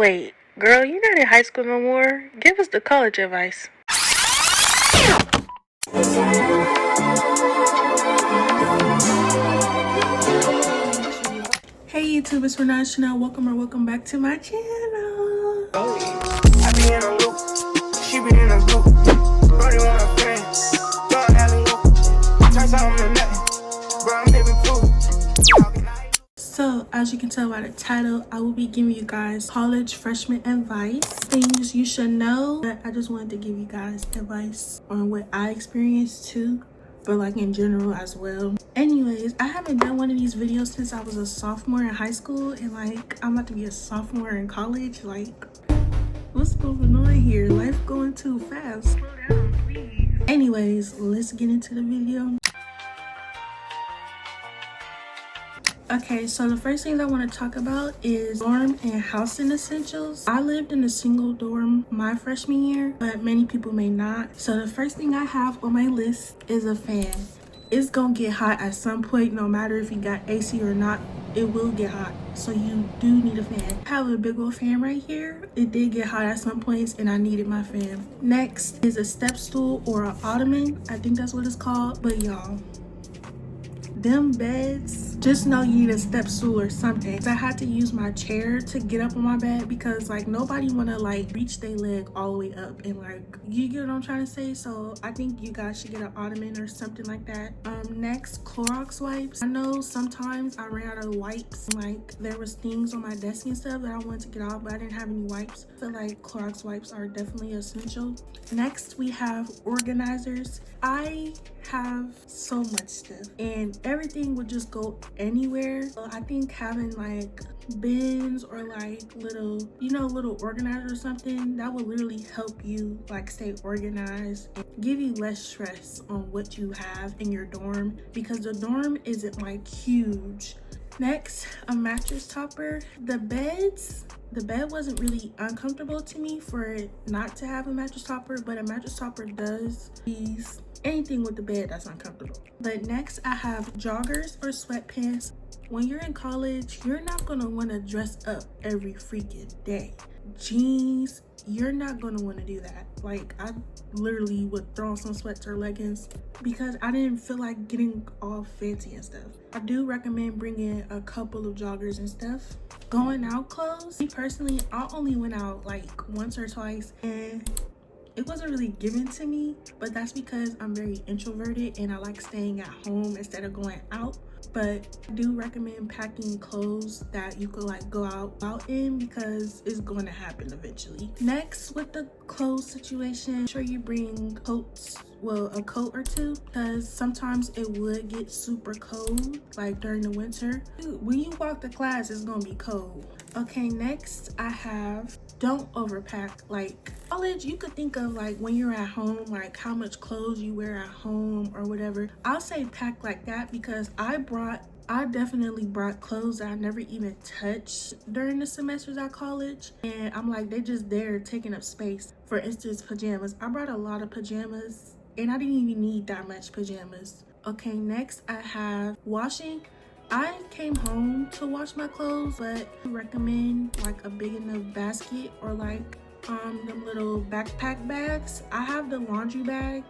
Wait, girl, you're not in high school no more. Give us the college advice. Hey YouTube, it's Chanelle. Welcome back to my channel. I be in a loop, she be in a group. Brody want a friend, don't have a loop. Turns out I'm the nothing, bro, I'm living food. So, as you can tell by the title, I will be giving you guys college freshman advice. Things you should know, but I just wanted to give you guys advice on what I experienced too, but like in general as well. Anyways, I haven't done one of these videos since I was a sophomore in high school, and like I'm about to be a sophomore in college. Like, what's going on here? Life going too fast. Slow down, please. Anyways, let's get into the video. Okay, so the first thing I want to talk about is dorm and housing essentials. I lived in a single dorm my freshman year, but many people may not. So the first thing I have on my list is a fan. It's gonna get hot at some point, no matter if you got AC or not, it will get hot. So you do need a fan. I have a big old fan right here. It did get hot at some points and I needed my fan. Next is a step stool or an ottoman. I think that's what it's called, but y'all, them beds, just know you need a step stool or something. So I had to use my chair to get up on my bed because like nobody want to like reach their leg all the way up, and like, you get what I'm trying to say. So I think you guys should get an ottoman or something like that. Next, Clorox wipes. I know sometimes I ran out of wipes, like there was things on my desk and stuff that I wanted to get off, but I didn't have any wipes. So like Clorox wipes are definitely essential. Next, we have organizers. I have so much stuff and everything would just go anywhere. So I think having like bins or like little, little organizer or something, that would literally help you like stay organized and give you less stress on what you have in your dorm, because the dorm isn't like huge. Next, a mattress topper. The bed wasn't really uncomfortable to me for it not to have a mattress topper, but a mattress topper does ease anything with the bed that's uncomfortable. But next, I have joggers or sweatpants. When you're in college, you're not gonna want to dress up every freaking day. Jeans, you're not gonna want to do that. Like, I literally would throw on some sweats or leggings because I didn't feel like getting all fancy and stuff. I do recommend bringing a couple of joggers and stuff. Going out clothes, me personally, I only went out like once or twice and it wasn't really given to me, but that's because I'm very introverted and I like staying at home instead of going out. But I do recommend packing clothes that you could like go out in, because it's going to happen eventually. Next, with the clothes situation, make sure you bring coats, well, a coat or two, because sometimes it would get super cold like during the winter. When you walk to class, it's gonna be cold. Okay, next I have, don't overpack. Like college, you could think of like when you're at home, like how much clothes you wear at home or whatever. I'll say pack like that because I definitely brought clothes that I never even touched during the semesters at college, and I'm like, they're just there taking up space. For instance, pajamas. I brought a lot of pajamas and I didn't even need that much pajamas. Okay, next I have washing. I came home to wash my clothes, but I recommend like a big enough basket or like them little backpack bags. I have the laundry bag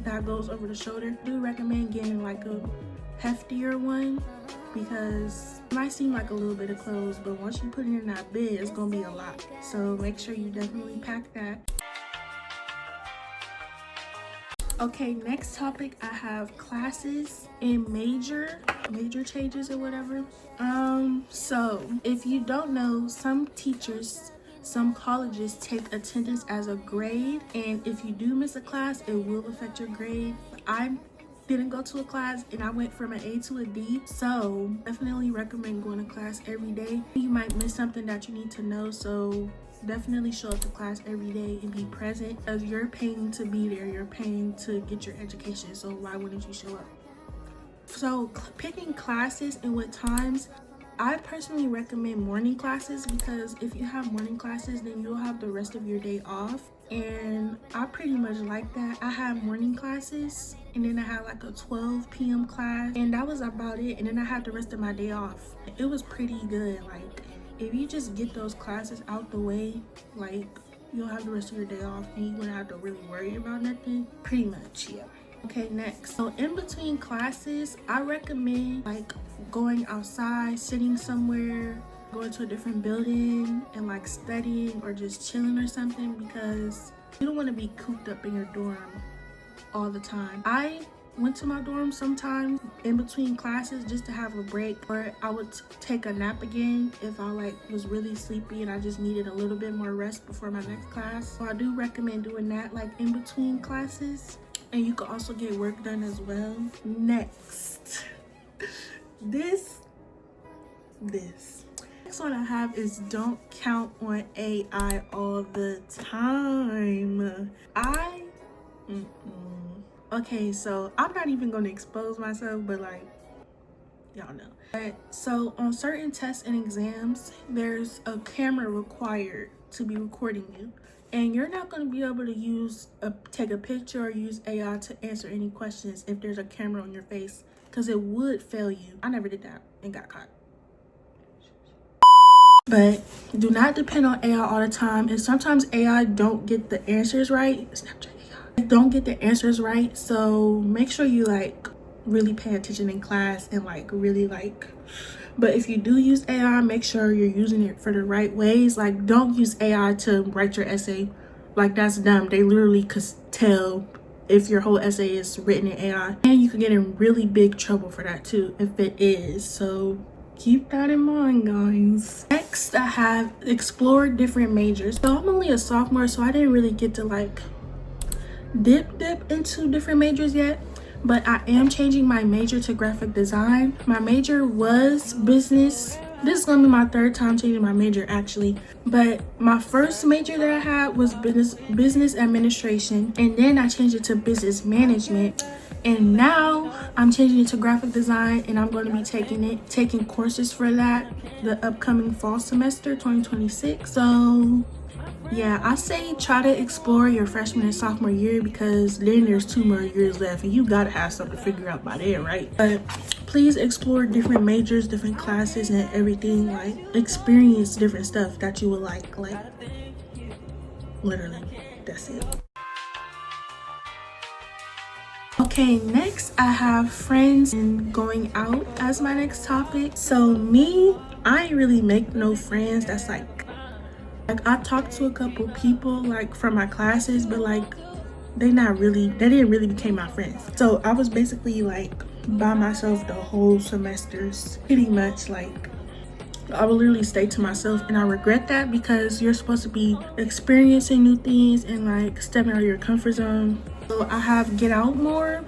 that goes over the shoulder. I do recommend getting like a heftier one because it might seem like a little bit of clothes, but once you put it in that bed, it's gonna be a lot. So make sure you definitely pack that. Okay, next topic, I have classes and major changes or whatever. So if you don't know, some colleges take attendance as a grade, and if you do miss a class, it will affect your grade. I didn't go to a class and I went from an A to a D, so definitely recommend going to class every day. You might miss something that you need to know, so definitely show up to class every day and be present, because you're paying to be there, you're paying to get your education, so why wouldn't you show up? So picking classes and what times, I personally recommend morning classes, because if you have morning classes, then you'll have the rest of your day off, and I pretty much like that. I had morning classes and then I had like a 12 p.m. class, and that was about it, and then I had the rest of my day off. It was pretty good. Like, if you just get those classes out the way, like you'll have the rest of your day off and you wouldn't have to really worry about nothing. Pretty much, yeah. Okay, next. So in between classes, I recommend like going outside, sitting somewhere, going to a different building and like studying or just chilling or something, because you don't want to be cooped up in your dorm all the time. I went to my dorm sometimes in between classes just to have a break, or I would take a nap again if I like was really sleepy and I just needed a little bit more rest before my next class. So I do recommend doing that like in between classes, and you can also get work done as well. Next, this next one I have is don't count on AI all the time. Okay, so I'm not even gonna expose myself, but like, y'all know. But, so on certain tests and exams, there's a camera required to be recording you. And you're not gonna be able to take a picture or use AI to answer any questions if there's a camera on your face, because it would fail you. I never did that and got caught. But do not depend on AI all the time. And sometimes AI don't get the answers right. Snapchat AI don't get the answers right. So make sure you like really pay attention in class and like really like. But if you do use AI, make sure you're using it for the right ways. Like, don't use AI to write your essay. Like, that's dumb. They literally could tell if your whole essay is written in AI. And you could get in really big trouble for that too, if it is. So keep that in mind, guys. Next, I have explored different majors. So I'm only a sophomore, so I didn't really get to like dip into different majors yet. But I am changing my major to graphic design. My major was business. This is gonna be my third time changing my major actually. But my first major that I had was business administration, and then I changed it to business management. And now I'm changing it to graphic design, and I'm going to be taking courses for that the upcoming fall semester 2026. So yeah, I say try to explore your freshman and sophomore year, because then there's 2 more years left and you gotta have something to figure out by then, right? But please explore different majors, different classes and everything. Like, experience different stuff that you would like literally, that's it. Okay, next I have friends and going out as my next topic. So me, I ain't really make no friends that's like I talked to a couple people like from my classes, but like they didn't really become my friends. So I was basically like by myself the whole semesters, pretty much. Like, I would literally stay to myself, and I regret that, because you're supposed to be experiencing new things and like stepping out of your comfort zone. So I have get out more.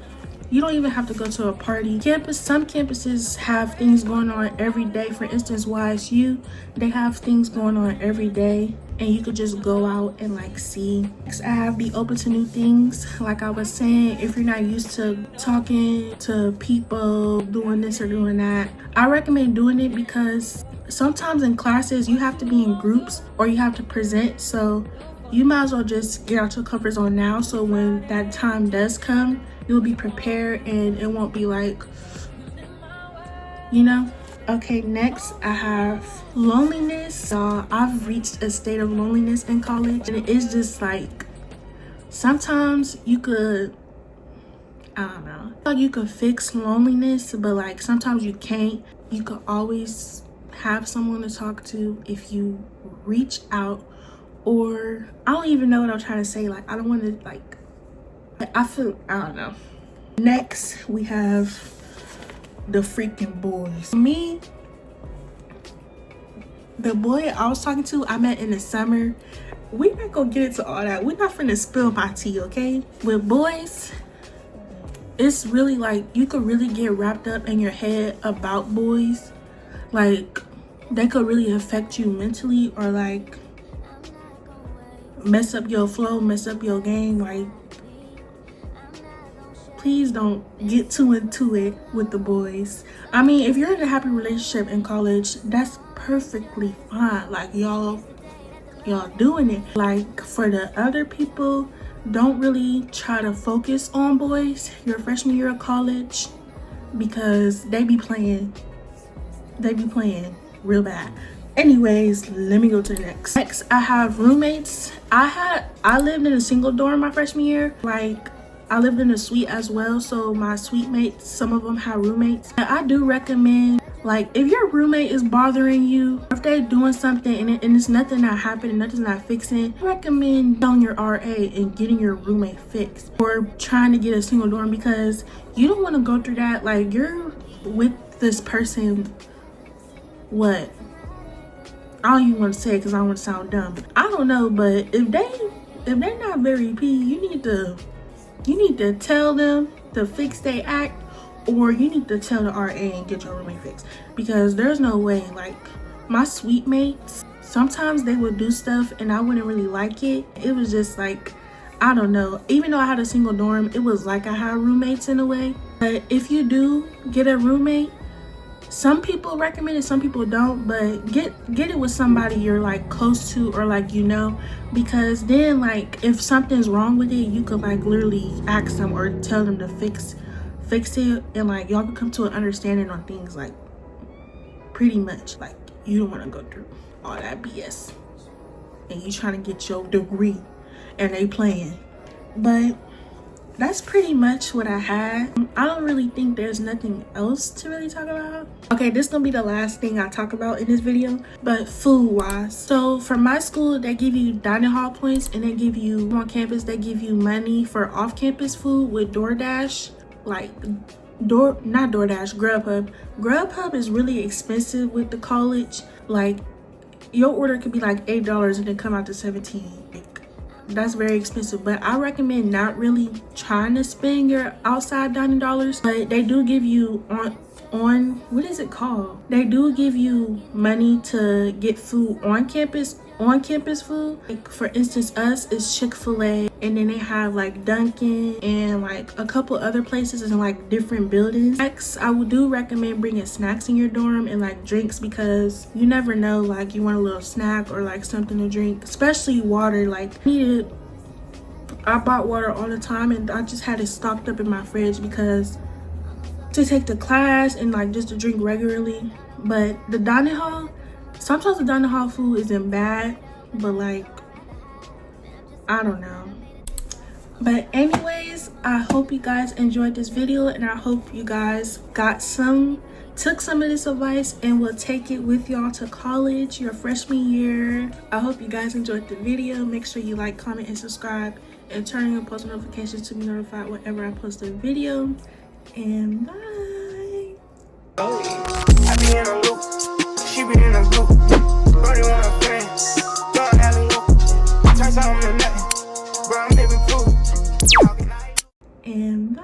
You don't even have to go to a party. Some campuses have things going on every day. For instance, YSU, they have things going on every day, and you could just go out and like see. Next, I have be open to new things. Like I was saying, if you're not used to talking to people, doing this or doing that, I recommend doing it, because sometimes in classes you have to be in groups or you have to present. So you might as well just get out your comfort zone now, so when that time does come, you'll be prepared and it won't be like, you know. Okay, next I have loneliness. So I've reached a state of loneliness in college, and it is just like sometimes you could, I don't know, like you could fix loneliness, but like sometimes you can't. You could always have someone to talk to if you reach out. Or I don't even know what I'm trying to say. Like, I don't want to like, I don't know. Next we have the freaking boys. Me, the boy I was talking to, I met in the summer. We not gonna get into all that. We're not finna spill my tea, okay? With boys, it's really like you could really get wrapped up in your head about boys. Like, they could really affect you mentally, or like mess up your flow, mess up your game. Like, please don't get too into it with the boys. I mean, if you're in a happy relationship in college, that's perfectly fine. Like, y'all doing it. Like, for the other people, don't really try to focus on boys your freshman year of college, because they be playing real bad. Anyways, let me go to the next. I have roommates. I lived in a single dorm my freshman year. Like, I lived in a suite as well, so my suite mates, some of them have roommates. And I do recommend, like, if your roommate is bothering you, if they're doing something and it's nothing that happened and nothing's not fixing, I recommend telling your RA and getting your roommate fixed, or trying to get a single dorm, because you don't want to go through that. Like, you're with this person, what? I don't even want to say it because I don't want to sound dumb. I don't know, but if they're not very P, you need to tell them to fix their act, or you need to tell the RA and get your roommate fixed, because there's no way. Like, my suite mates, sometimes they would do stuff and I wouldn't really like it. It was just like, I don't know. Even though I had a single dorm, it was like I had roommates in a way. But if you do get a roommate, some people recommend it, some people don't, but get it with somebody you're like close to, or like, you know, because then, like, if something's wrong with it, you could like literally ask them or tell them to fix it, and like y'all can come to an understanding on things. Like, pretty much, like, you don't want to go through all that BS and you trying to get your degree and they playing. But that's pretty much what I had. I don't really think there's nothing else to really talk about. Okay, this is gonna be the last thing I talk about in this video, but food wise. So for my school, they give you dining hall points, and they give you on campus, they give you money for off campus food with DoorDash. Like, not DoorDash, Grubhub. Grubhub is really expensive with the college. Like, your order could be like $8 and then come out to 17. That's very expensive. But I recommend not really trying to spend your outside dining dollars. But they do give you on what is it called? They do give you money to get food on campus food. Like, for instance, us is Chick-fil-A, and then they have like Dunkin' and like a couple other places in like different buildings. Next, I do recommend bringing snacks in your dorm and like drinks, because you never know, like, you want a little snack or like something to drink, especially water. Like, I bought water all the time, and I just had it stocked up in my fridge because to take to class and like just to drink regularly. But the dining hall, sometimes the dining hall food isn't bad, but like, I don't know. But anyways, I hope you guys enjoyed this video, and I hope you guys took some of this advice and will take it with y'all to college, your freshman year. I hope you guys enjoyed the video. Make sure you like, comment, and subscribe, and turn on your post notifications to be notified whenever I post a video. And bye. I be in a loop, she be in a group. Brody want a friend, don't alley loop. Turn something to nothing, bro, I'm living proof. And bye.